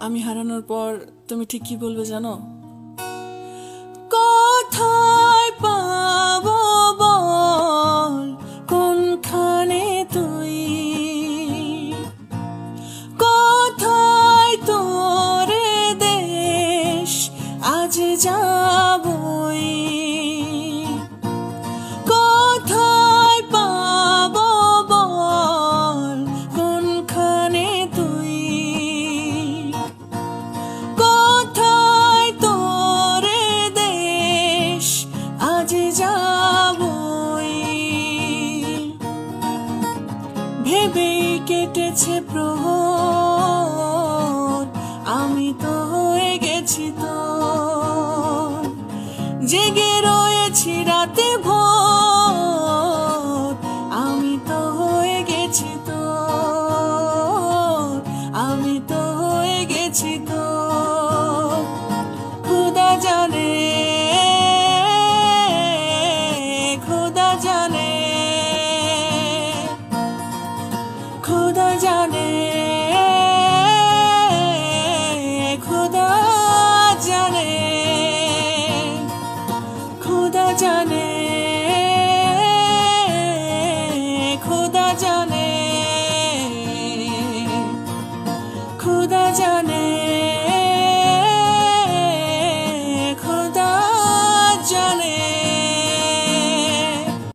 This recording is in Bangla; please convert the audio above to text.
আমি হারানোর পর তুমি ঠিক কি বলবে জানো? কোথায় পাবো বল, কোনখানে তুই, কোথায় তোরে দেশ, আজ যাবই। কোথায় পাবো বল, কোনখানে তুই, কোথায় তোরে দেশ, আজ যাবই। ভেবেই কেটেছে প্রহর, আমি তো হয়ে গেছি তোর, জেগে রয়েছি রাতে ভোর, আমি তো হয়ে গেছি তোর, আমি তো হয়ে গেছি তোর।